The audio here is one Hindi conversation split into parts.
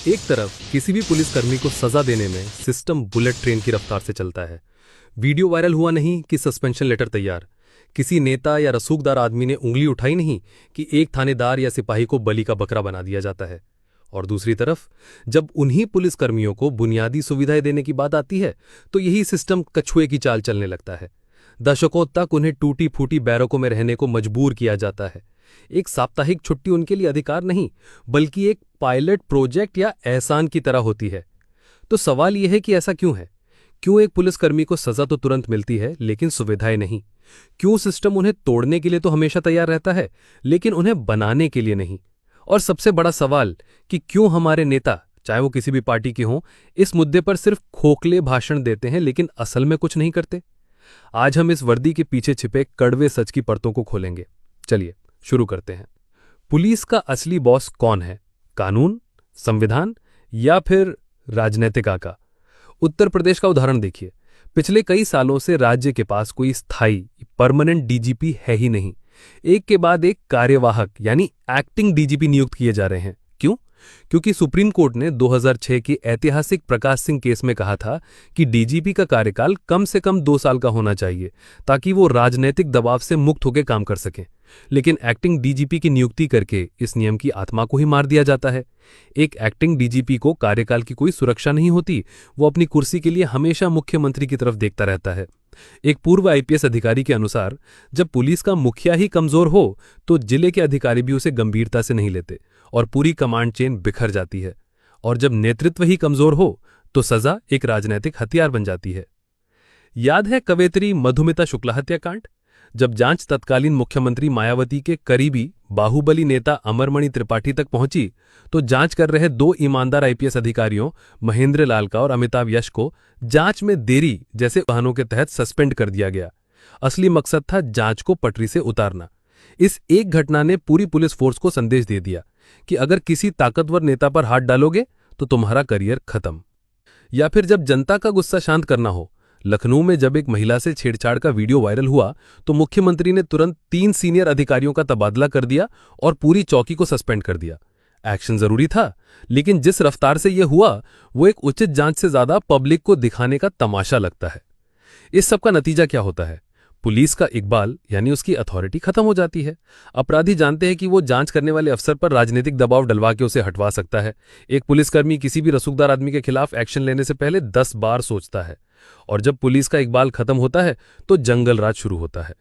एक तरफ किसी भी पुलिसकर्मी को सजा देने में सिस्टम बुलेट ट्रेन की रफ्तार से चलता है। वीडियो वायरल हुआ नहीं कि सस्पेंशन लेटर तैयार, किसी नेता या रसूखदार आदमी ने उंगली उठाई नहीं कि एक थानेदार या सिपाही को बलि का बकरा बना दिया जाता है। और दूसरी तरफ जब उन्हीं पुलिसकर्मियों को बुनियादी सुविधाएं देने की बात आती है तो यही सिस्टम कछुए की चाल चलने लगता है। दशकों तक उन्हें टूटी फूटी बैरकों में रहने को मजबूर किया जाता है। एक साप्ताहिक छुट्टी उनके लिए अधिकार नहीं बल्कि एक पायलट प्रोजेक्ट या एहसान की तरह होती है। तो सवाल यह है कि ऐसा क्यों है? क्यों एक पुलिसकर्मी को सजा तो तुरंत मिलती है लेकिन सुविधाएं नहीं? क्यों सिस्टम उन्हें तोड़ने के लिए तो हमेशा तैयार रहता है लेकिन उन्हें बनाने के लिए नहीं? और सबसे बड़ा सवाल कि क्यों हमारे नेता, चाहे वो किसी भी पार्टी के हों, इस मुद्दे पर सिर्फ खोखले भाषण देते हैं लेकिन असल में कुछ नहीं करते? आज हम इस वर्दी के पीछे छिपे कड़वे सच की परतों को खोलेंगे। चलिए शुरू करते हैं। पुलिस का असली बॉस कौन है? कानून, संविधान या फिर राजनीतिक आका? उत्तर प्रदेश का उदाहरण देखिए। पिछले कई सालों से राज्य के पास कोई स्थायी परमानेंट डीजीपी है ही नहीं। एक के बाद एक कार्यवाहक यानी एक्टिंग डीजीपी नियुक्त किए जा रहे हैं। क्यों? क्योंकि सुप्रीम कोर्ट ने 2006 के ऐतिहासिक प्रकाश सिंह केस में कहा था कि डीजीपी का कार्यकाल कम से कम 2 साल का होना चाहिए ताकि वो राजनीतिक दबाव से मुक्त होकर काम कर सकें। लेकिन एक्टिंग डीजीपी की नियुक्ति करके इस नियम की आत्मा को ही मार दिया जाता है। एक एक्टिंग डीजीपी को कार्यकाल की कोई सुरक्षा नहीं होती, वो अपनी कुर्सी के लिए हमेशा मुख्यमंत्री की तरफ देखता रहता है। एक पूर्व आईपीएस अधिकारी के अनुसार जब पुलिस का मुखिया ही कमजोर हो तो जिले के अधिकारी भी उसे गंभीरता से नहीं लेते और पूरी कमांड चेन बिखर जाती है। और जब नेतृत्व ही कमजोर हो तो सजा एक राजनीतिक हथियार बन जाती है। याद है कवयित्री मधुमिता शुक्ला हत्याकांड? जब जांच तत्कालीन मुख्यमंत्री मायावती के करीबी बाहुबली नेता अमरमणि त्रिपाठी तक पहुंची तो जांच कर रहे 2 ईमानदार आईपीएस अधिकारियों महेंद्र लाल का और अमिताभ यश को जांच में देरी जैसे बहानों के तहत सस्पेंड कर दिया गया। असली मकसद था जांच को पटरी से उतारना। इस एक घटना ने पूरी पुलिस फोर्स को संदेश दे दिया कि अगर किसी ताकतवर नेता पर हाथ डालोगे तो तुम्हारा करियर खत्म। या फिर जब जनता का गुस्सा शांत करना हो, लखनऊ में जब एक महिला से छेड़छाड़ का वीडियो वायरल हुआ तो मुख्यमंत्री ने तुरंत 3 सीनियर अधिकारियों का तबादला कर दिया और पूरी चौकी को सस्पेंड कर दिया। एक्शन जरूरी था लेकिन जिस रफ्तार से यह हुआ वो एक उचित जांच से ज्यादा पब्लिक को दिखाने का तमाशा लगता है। इस सब का नतीजा क्या होता है? पुलिस का इकबाल यानी उसकी अथॉरिटी खत्म हो जाती है। अपराधी जानते हैं कि वो जांच करने वाले अफसर पर राजनीतिक दबाव डलवा के उसे हटवा सकता है। एक पुलिसकर्मी किसी भी रसूखदार आदमी के खिलाफ एक्शन लेने से पहले 10 बार सोचता है। और जब पुलिस का इकबाल खत्म होता है तो जंगल राज शुरू होता है।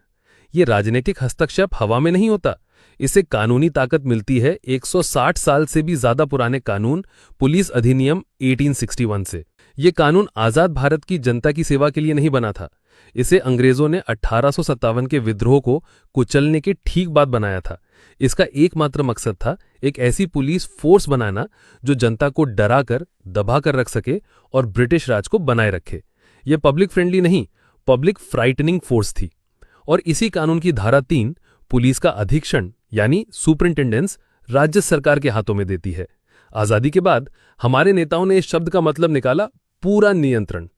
ये राजनीतिक हस्तक्षेप हवा में नहीं होता, इसे कानूनी ताकत मिलती है 160 साल से भी ज्यादा पुराने कानून पुलिस अधिनियम 1861 से। ये कानून आजाद भारत की जनता की सेवा के लिए नहीं बना था। इसे अंग्रेजों ने 1857 के विद्रोह को कुचलने के ठीक बाद बनाया था। इसका एकमात्र मकसद था एक ऐसी पुलिस फोर्स बनाना जो जनता को डरा कर दबा कर रख सके और ब्रिटिश राज को बनाए रखे। यह पब्लिक फ्रेंडली नहीं, पब्लिक फ्राइटनिंग फोर्स थी। और इसी कानून की धारा 3 पुलिस का अधीक्षण यानी सुपरिंटेंडेंस राज्य सरकार के हाथों में देती है। आजादी के बाद हमारे नेताओं ने इस शब्द का मतलब निकाला पूरा नियंत्रण।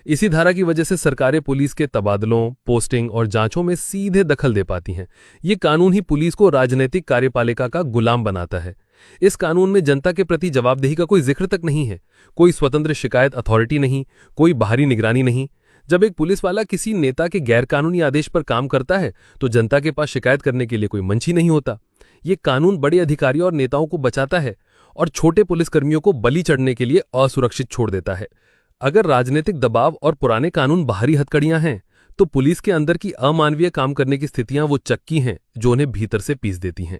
इसी धारा की वजह से सरकारें पुलिस के तबादलों, पोस्टिंग और जांचों में सीधे दखल दे पाती हैं। ये कानून ही पुलिस को राजनीतिक कार्यपालिका का गुलाम बनाता है। इस कानून में जनता के प्रति जवाबदेही का कोई जिक्र तक नहीं है, कोई स्वतंत्र शिकायत अथॉरिटी नहीं, कोई बाहरी निगरानी नहीं। जब एक पुलिस वाला किसी नेता के गैरकानूनी आदेश पर काम करता है तो जनता के पास शिकायत करने के लिए कोई मंच ही नहीं होता। ये कानून बड़े अधिकारियों और नेताओं को बचाता है और छोटे पुलिसकर्मियों को बलि चढ़ने के लिए असुरक्षित छोड़ देता है। अगर राजनीतिक दबाव और पुराने कानून बाहरी हथकड़ियां हैं तो पुलिस के अंदर की अमानवीय काम करने की स्थितियां वो चक्की हैं जो उन्हें भीतर से पीस देती हैं।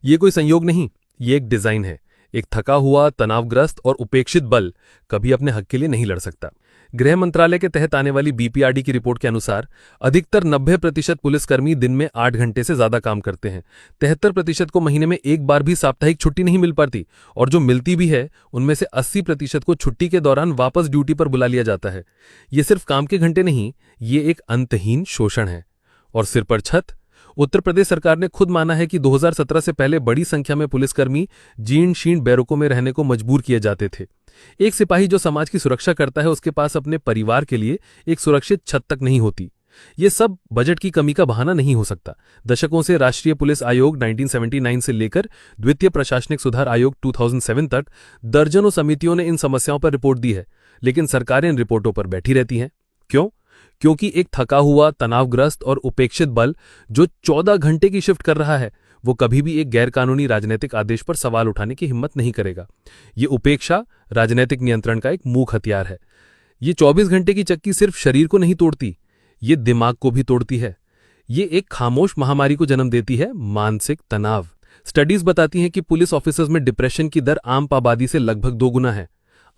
ये कोई संयोग नहीं, ये एक डिजाइन है। एक थका हुआ, तनावग्रस्त और उपेक्षित बल कभी अपने हक के लिए नहीं लड़ सकता। गृह मंत्रालय के तहत आने वाली बीपीआरडी की रिपोर्ट के अनुसार अधिकतर 90% पुलिसकर्मी दिन में 8 घंटे से ज्यादा काम करते हैं। 73% को महीने में एक बार भी साप्ताहिक छुट्टी नहीं मिल पाती और जो मिलती भी है उनमें से 80% को छुट्टी के दौरान वापस ड्यूटी पर बुला लिया जाता है। ये सिर्फ काम के घंटे नहीं, ये एक अंतहीन शोषण है। और सिर पर छत, उत्तर प्रदेश सरकार ने खुद माना है कि 2017 से पहले बड़ी संख्या में पुलिसकर्मी जीर्ण शीर्ण बैरकों में रहने को मजबूर किए जाते थे। एक सिपाही जो समाज की सुरक्षा करता है उसके पास अपने परिवार के लिए एक सुरक्षित छत तक नहीं होती। ये सब बजट की कमी का बहाना नहीं हो सकता। दशकों से राष्ट्रीय पुलिस आयोग 1979 से लेकर द्वितीय प्रशासनिक सुधार आयोग 2007 तक दर्जनों समितियों ने इन समस्याओं पर रिपोर्ट दी है, लेकिन सरकारें इन रिपोर्टों पर बैठी रहती हैं। क्यों? क्योंकि एक थका हुआ, तनावग्रस्त और उपेक्षित बल जो 14 घंटे की शिफ्ट कर रहा है, वो कभी भी एक गैरकानूनी राजनीतिक आदेश पर सवाल उठाने की हिम्मत नहीं करेगा। ये उपेक्षा राजनीतिक नियंत्रण का एक मूक हथियार है। ये 24 घंटे की चक्की सिर्फ शरीर को नहीं तोड़ती, ये दिमाग को भी तोड़ती है। ये एक खामोश महामारी को जन्म देती है, मानसिक तनाव। स्टडीज बताती हैं कि पुलिस ऑफिसर्स में डिप्रेशन की दर आम आबादी से लगभग 2 गुना है।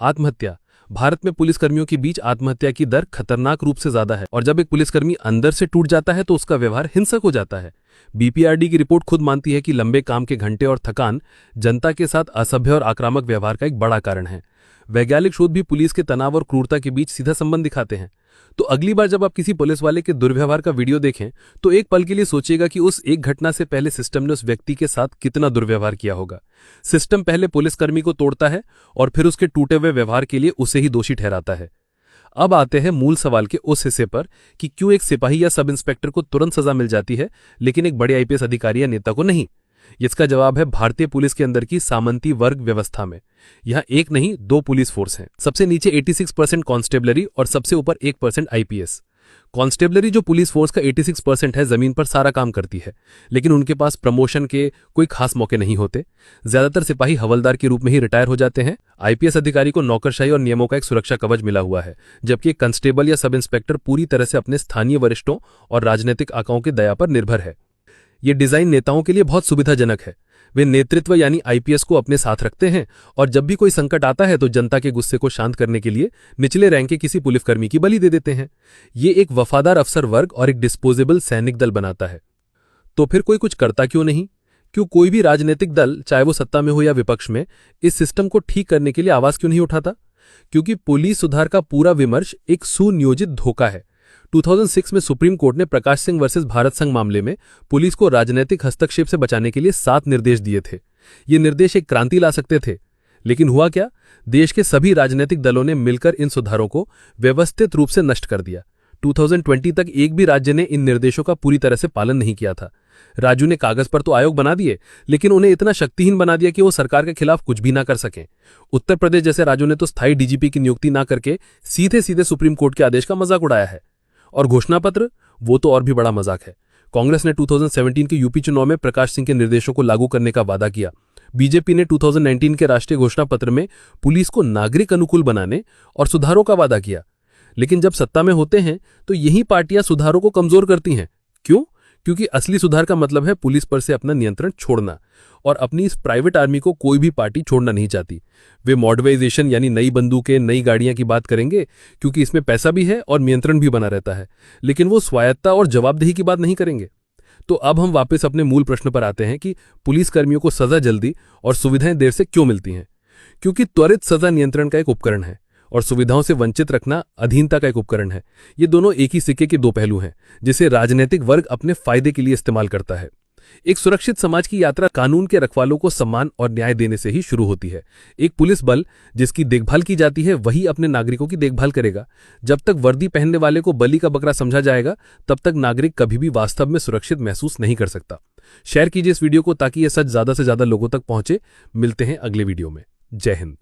आत्महत्या, भारत में पुलिसकर्मियों के बीच आत्महत्या की दर खतरनाक रूप से ज्यादा है, और जब एक पुलिसकर्मी अंदर से टूट जाता है तो उसका व्यवहार हिंसक हो जाता है। बीपीआरडी की रिपोर्ट खुद मानती है कि लंबे काम के घंटे और थकान जनता के साथ असभ्य और आक्रामक व्यवहार का एक बड़ा कारण है। वैज्ञानिक शोध भी पुलिस के तनाव और क्रूरता के बीच सीधा संबंध दिखाते हैं। तो अगली बार जब आप किसी पुलिस वाले के दुर्व्यवहार का वीडियो देखें तो एक पल के लिए सोचिएगा कि उस एक घटना से पहले सिस्टम ने उस व्यक्ति के साथ कितना दुर्व्यवहार किया होगा। सिस्टम पहले पुलिसकर्मी को तोड़ता है और फिर उसके टूटे हुए व्यवहार के लिए उसे ही दोषी ठहराता है। अब आते हैं मूल सवाल के उस हिस्से पर कि क्यों एक सिपाही या सब इंस्पेक्टर को तुरंत सजा मिल जाती है लेकिन एक बड़े आईपीएस अधिकारी या नेता को नहीं। इसका जवाब है भारतीय पुलिस के अंदर की सामंती वर्ग व्यवस्था में। यहां एक नहीं 2 पुलिस फोर्स हैं। सबसे नीचे 86% कांस्टेबलरी और सबसे ऊपर 1% आईपीएस। कांस्टेबलरी जो पुलिस फोर्स का 86% है, जमीन पर सारा काम करती है, लेकिन उनके पास प्रमोशन के कोई खास मौके नहीं होते। ज्यादातर सिपाही हवलदार के रूप में ही रिटायर हो जाते हैं। आईपीएस अधिकारी को नौकरशाही और नियमों का एक सुरक्षा कवच मिला हुआ है, जबकि एक कांस्टेबल या सब इंस्पेक्टर पूरी तरह से अपने स्थानीय वरिष्ठों और राजनीतिक आकाओं की दया पर निर्भर है। ये डिजाइन नेताओं के लिए बहुत सुविधाजनक है। वे नेतृत्व यानी आईपीएस को अपने साथ रखते हैं और जब भी कोई संकट आता है तो जनता के गुस्से को शांत करने के लिए निचले रैंक के किसी पुलिसकर्मी की बलि दे देते हैं। ये एक वफादार अफसर वर्ग और एक डिस्पोजेबल सैनिक दल बनाता है। तो फिर कोई कुछ करता क्यों नहीं? क्यों कोई भी राजनीतिक दल, चाहे वो सत्ता में हो या विपक्ष में, इस सिस्टम को ठीक करने के लिए आवाज क्यों नहीं उठाता? क्योंकि पुलिस सुधार का पूरा विमर्श एक सुनियोजित धोखा है। 2006 में सुप्रीम कोर्ट ने प्रकाश सिंह वर्सेस भारत संघ मामले में पुलिस को राजनीतिक हस्तक्षेप से बचाने के लिए 7 निर्देश दिए थे। ये निर्देश एक क्रांति ला सकते थे, लेकिन हुआ क्या? देश के सभी राजनीतिक दलों ने मिलकर इन सुधारों को व्यवस्थित रूप से नष्ट कर दिया। 2020 तक एक भी राज्य ने इन निर्देशों का पूरी तरह से पालन नहीं किया था। राज्यों ने कागज पर तो आयोग बना दिए, लेकिन उन्हें इतना शक्तिहीन बना दिया कि वो सरकार के खिलाफ कुछ भी ना कर सकें। उत्तर प्रदेश जैसे राज्यों ने तो स्थायी डीजीपी की नियुक्ति ना करके सीधे सीधे सुप्रीम कोर्ट के आदेश का मजाक उड़ाया है। और घोषणा पत्र, वो तो और भी बड़ा मजाक है। कांग्रेस ने 2017 के यूपी चुनाव में प्रकाश सिंह के निर्देशों को लागू करने का वादा किया। बीजेपी ने 2019 के राष्ट्रीय घोषणा पत्र में पुलिस को नागरिक अनुकूल बनाने और सुधारों का वादा किया। लेकिन जब सत्ता में होते हैं तो यही पार्टियां सुधारों को कमजोर करती हैं। क्यों? क्योंकि असली सुधार का मतलब है पुलिस पर से अपना नियंत्रण छोड़ना, और अपनी इस प्राइवेट आर्मी को कोई भी पार्टी छोड़ना नहीं चाहती। वे मॉडर्नाइजेशन यानी नई बंदूकें, नई गाड़ियां की बात करेंगे क्योंकि इसमें पैसा भी है और नियंत्रण भी बना रहता है, लेकिन वो स्वायत्ता और जवाबदेही की बात नहीं करेंगे। तो अब हम वापस अपने मूल प्रश्न पर आते हैं कि पुलिसकर्मियों को सजा जल्दी और सुविधाएं देर से क्यों मिलती हैं? क्योंकि त्वरित सजा नियंत्रण का एक उपकरण है और सुविधाओं से वंचित रखना अधीनता का एक उपकरण है। ये दोनों एक ही सिक्के के 2 पहलू हैं, जिसे राजनीतिक वर्ग अपने फायदे के लिए इस्तेमाल करता है। एक सुरक्षित समाज की यात्रा कानून के रखवालों को सम्मान और न्याय देने से ही शुरू होती है। एक पुलिस बल जिसकी देखभाल की जाती है वही अपने नागरिकों की देखभाल करेगा। जब तक वर्दी पहनने वाले को बलि का बकरा समझा जाएगा, तब तक नागरिक कभी भी वास्तव में सुरक्षित महसूस नहीं कर सकता। शेयर कीजिए इस वीडियो को ताकि यह सच ज्यादा से ज्यादा लोगों तक पहुंचे। मिलते हैं अगले वीडियो में। जय हिंद।